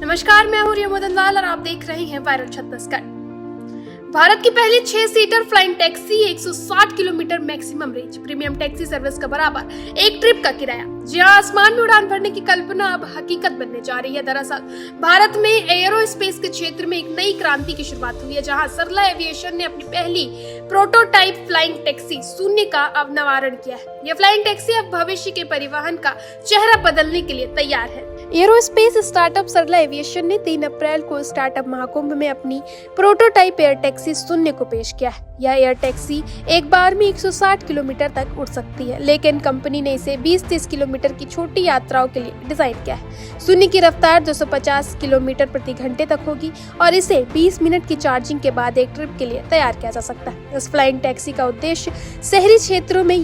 नमस्कार, मैं हूं रिया मदनलाल और आप देख रहे हैं वायरल छत्तीसगढ़। भारत की पहली 6 seater flying taxi 160 kilometre maximum range premium taxi service का बराबर एक ट्रिप का किराया। जी हां, आसमान में उड़ान भरने की कल्पना अब हकीकत बनने जा रही है। दरअसल भारत में एयरोस्पेस के क्षेत्र में एक नई क्रांति की शुरुआत हुई है, जहां सरला एविएशन ने अपनी पहली प्रोटोटाइप फ्लाइंग टैक्सी शून्य का अवनावरण किया है। यह फ्लाइंग टैक्सी अब भविष्य के परिवहन का चेहरा बदलने के लिए तैयार है। एयरोस्पेस स्टार्टअप सरला एविएशन ने 3 अप्रैल को स्टार्टअप महाकुंभ में अपनी प्रोटोटाइप एयर टैक्सी शून्य को पेश किया है। यह एयर टैक्सी एक बार में 160 किलोमीटर तक उड़ सकती है, लेकिन कंपनी ने इसे 20-30 किलोमीटर की छोटी यात्राओं के लिए डिजाइन किया है। शून्य की रफ्तार 250 किलोमीटर प्रति घंटे तक होगी और इसे 20 मिनट की चार्जिंग के बाद एक ट्रिप के लिए तैयार किया जा सकता है। इस फ्लाइंग टैक्सी का उद्देश्य शहरी क्षेत्रों में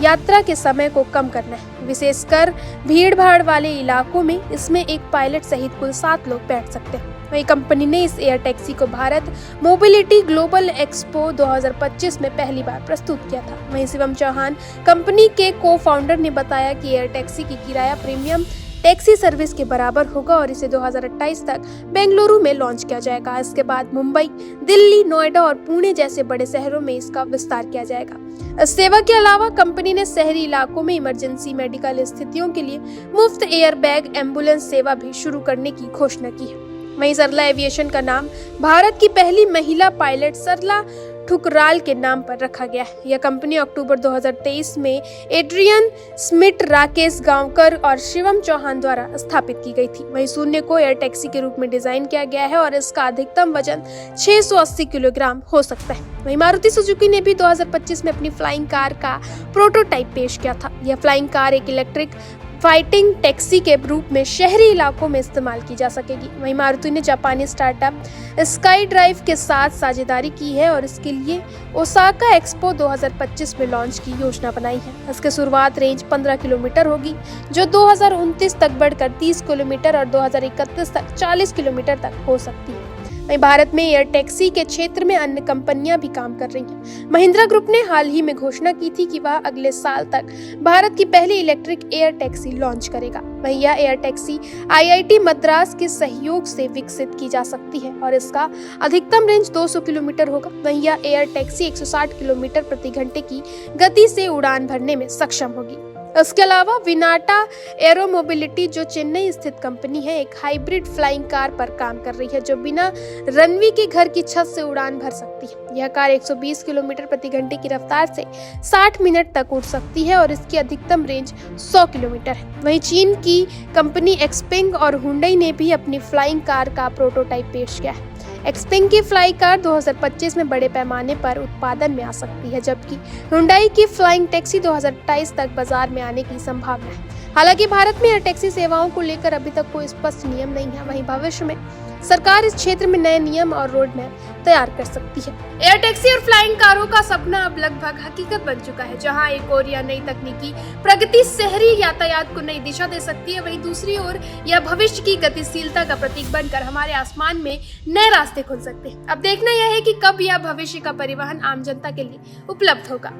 यात्रा के समय को कम करना है, विशेषकर भीड़ भाड़ वाले इलाकों में। इसमें एक पायलट सहित कुल 7 लोग बैठ सकते हैं। वही कंपनी ने इस एयर टैक्सी को भारत मोबिलिटी ग्लोबल एक्सपो 2025 में पहली बार प्रस्तुत किया था। वहीं शिवम चौहान, कंपनी के को फाउंडर, ने बताया कि एयर टैक्सी की किराया प्रीमियम टैक्सी सर्विस के बराबर होगा और इसे 2028 तक बेंगलुरु में लॉन्च किया जाएगा। इसके बाद मुंबई, दिल्ली, नोएडा और पुणे जैसे बड़े शहरों में इसका विस्तार किया जाएगा। इस सेवा के अलावा कंपनी ने शहरी इलाकों में इमरजेंसी मेडिकल स्थितियों के लिए मुफ्त एयर बैग एम्बुलेंस सेवा भी शुरू करने की घोषणा की है। वहीं सरला एविएशन का नाम भारत की पहली महिला पायलट सरला ठुकराल के नाम पर रखा गया है। यह कंपनी अक्टूबर 2023 में एड्रियन स्मिथ, राकेश गांवकर और शिवम चौहान द्वारा स्थापित की गई थी। वहीं शून्य को एयर टैक्सी के रूप में डिजाइन किया गया है और इसका अधिकतम वजन 680 किलोग्राम हो सकता है। वहीं मारुति सुजुकी ने भी 2025 में अपनी फ्लाइंग कार का प्रोटोटाइप पेश किया था। यह फ्लाइंग कार एक इलेक्ट्रिक फाइटिंग टैक्सी के रूप में शहरी इलाकों में इस्तेमाल की जा सकेगी। वहीं मारुति ने जापानी स्टार्टअप स्काई ड्राइव के साथ साझेदारी की है और इसके लिए ओसाका एक्सपो 2025 में लॉन्च की योजना बनाई है। इसकी शुरुआत रेंज 15 किलोमीटर होगी, जो 2029 तक बढ़कर 30 किलोमीटर और 2031 तक 40 किलोमीटर तक हो सकती है। वहीं भारत में एयर टैक्सी के क्षेत्र में अन्य कंपनियां भी काम कर रही हैं। महिंद्रा ग्रुप ने हाल ही में घोषणा की थी कि वह अगले साल तक भारत की पहली इलेक्ट्रिक एयर टैक्सी लॉन्च करेगा। वहीं यह एयर टैक्सी IIT मद्रास के सहयोग से विकसित की जा सकती है और इसका अधिकतम रेंज 200 किलोमीटर होगा। वहीं यह एयर टैक्सी 160 किलोमीटर प्रति घंटे की गति से उड़ान भरने में सक्षम होगी। इसके अलावा विनाटा एरो मोबिलिटी, जो चेन्नई स्थित कंपनी है, एक हाइब्रिड फ्लाइंग कार पर काम कर रही है, जो बिना रनवे के घर की छत से उड़ान भर सकती है। यह कार 120 किलोमीटर प्रति घंटे की रफ्तार से 60 मिनट तक उड़ सकती है और इसकी अधिकतम रेंज 100 किलोमीटर है। वहीं चीन की कंपनी एक्सपेंग और हुंडई ने भी अपनी फ्लाइंग कार का प्रोटोटाइप पेश किया है। एक्सपेंग की फ्लाई कार 2025 में बड़े पैमाने पर उत्पादन में आ सकती है, जबकि हुंडई की फ्लाइंग टैक्सी 2028 तक बाजार में आने की संभावना है। हालांकि भारत में एयर टैक्सी सेवाओं को लेकर अभी तक कोई स्पष्ट नियम नहीं है। वहीं भविष्य में सरकार इस क्षेत्र में नए नियम और रोड मैप तैयार कर सकती है। एयर टैक्सी और फ्लाइंग कारों का सपना अब लगभग हकीकत बन चुका है, जहां एक ओर यह नई तकनीकी प्रगति शहरी यातायात को नई दिशा दे सकती है, वहीं दूसरी ओर यह भविष्य की गतिशीलता का प्रतीक बनकर हमारे आसमान में नए रास्ते खुल सकते हैं। अब देखना यह है कि कब यह भविष्य का परिवहन आम जनता के लिए उपलब्ध होगा।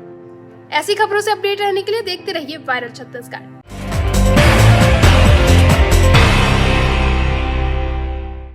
ऐसी खबरों से अपडेट रहने के लिए देखते रहिए वायरल छत्तीसगढ़।